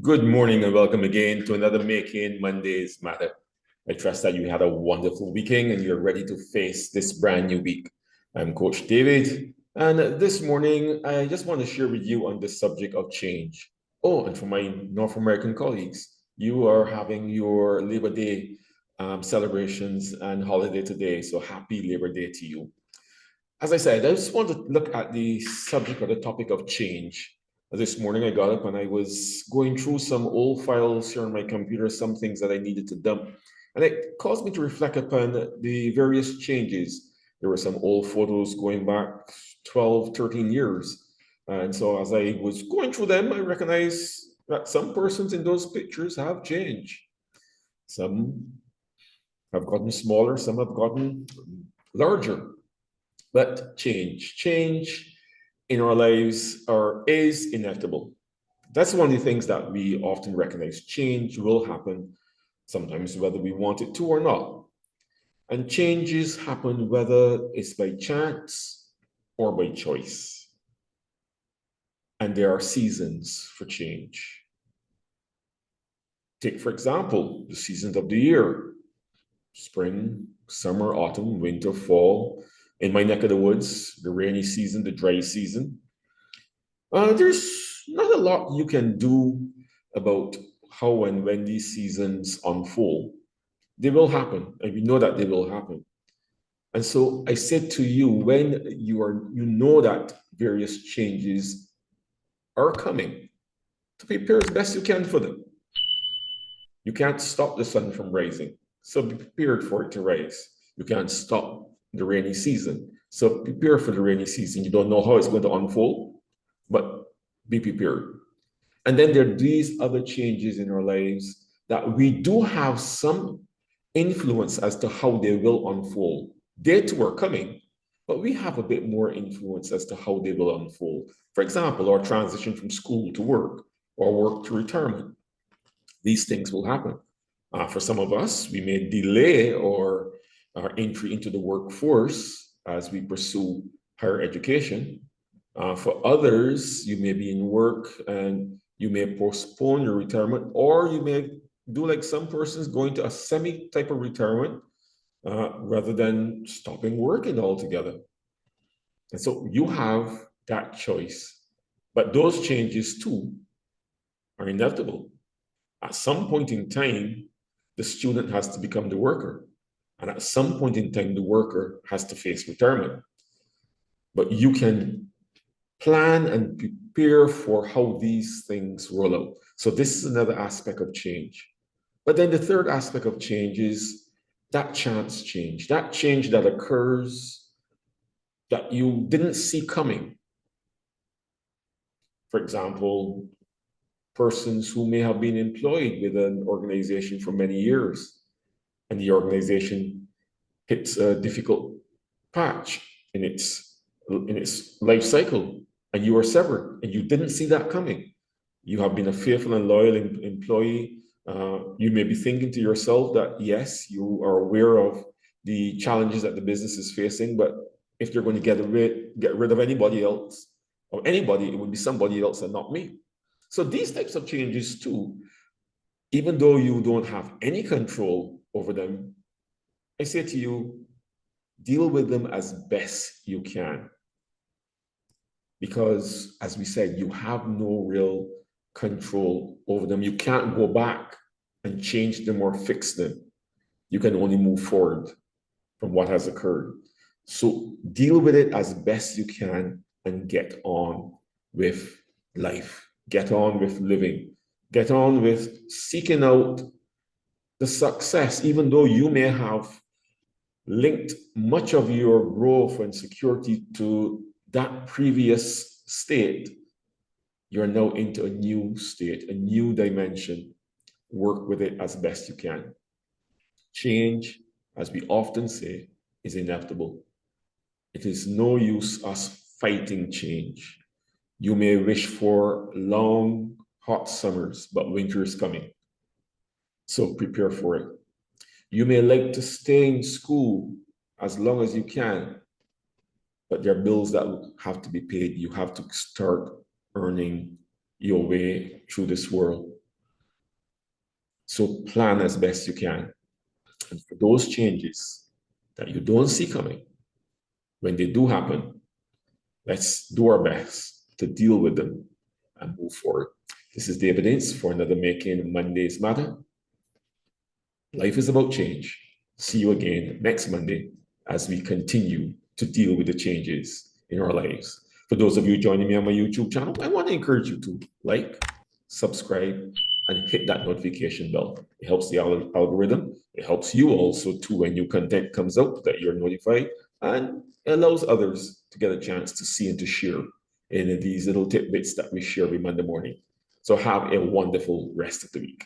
Good morning and welcome again to another Making Mondays Matter. I trust that you had a wonderful weekend and you're ready to face this brand new week. I'm Coach David, and this morning I just want to share with you on the subject of change. Oh, and for my North American colleagues, you are having your Labor Day celebrations and holiday today, so happy Labor Day to you. As I said, I just want to look at the subject or the topic of change. This morning, I got up and I was going through some old files here on my computer, some things that I needed to dump. And it caused me to reflect upon the various changes. There were some old photos going back 12, 13 years. And so as I was going through them, I recognized that some persons in those pictures have changed. Some have gotten smaller, some have gotten larger. But change in our lives is inevitable. That's one of the things that we often recognize. Change will happen sometimes whether we want it to or not. And changes happen whether it's by chance or by choice. And there are seasons for change. Take, for example, the seasons of the year: spring, summer, autumn, winter, fall. In my neck of the woods, the rainy season, the dry season. There's not a lot you can do about how and when these seasons unfold. They will happen, and we know that they will happen. And so I said to you, when you know that various changes are coming, to prepare as best you can for them. You can't stop the sun from rising, so be prepared for it to rise. You can't stop the rainy season, so prepare for the rainy season. You don't know how it's going to unfold, but be prepared. And then there are these other changes in our lives that we do have some influence as to how they will unfold. They too are coming, but we have a bit more influence as to how they will unfold. For example, our transition from school to work or work to retirement. These things will happen. For some of us, we may delay our entry into the workforce as we pursue higher education. For others, you may be in work and you may postpone your retirement, or you may do like some persons going to a semi type of retirement rather than stopping working altogether. And so you have that choice. But those changes too are inevitable. At some point in time, the student has to become the worker. And at some point in time, the worker has to face retirement. But you can plan and prepare for how these things roll out. So this is another aspect of change. But then the third aspect of change is that chance change, that change that occurs that you didn't see coming. For example, persons who may have been employed with an organization for many years, and the organization hits a difficult patch in its life cycle, and you are severed, and you didn't see that coming. You have been a faithful and loyal employee. You may be thinking to yourself that yes, you are aware of the challenges that the business is facing, but if they're going to get rid of anybody else or anybody, it would be somebody else and not me. So these types of changes too, even though you don't have any control over them, I say to you, deal with them as best you can. Because, as we said, you have no real control over them. You can't go back and change them or fix them. You can only move forward from what has occurred. So deal with it as best you can and get on with life. Get on with living. Get on with seeking out the success, even though you may have linked much of your growth and security to that previous state. You're now into a new state, a new dimension. Work with it as best you can. Change, as we often say, is inevitable. It is no use us fighting change. You may wish for long, hot summers, but winter is coming. So prepare for it. You may like to stay in school as long as you can, but there are bills that have to be paid. You have to start earning your way through this world. So plan as best you can. And for those changes that you don't see coming, when they do happen, let's do our best to deal with them and move forward. This is David Ince for another Making Mondays Matter. Life is about change. See you again next Monday as we continue to deal with the changes in our lives. For those of you joining me on my YouTube channel, I want to encourage you to like, subscribe, and hit that notification bell. It helps the algorithm. It helps you also too when new content comes out that you're notified, and it allows others to get a chance to see and to share in these little tidbits that we share every Monday morning. So have a wonderful rest of the week.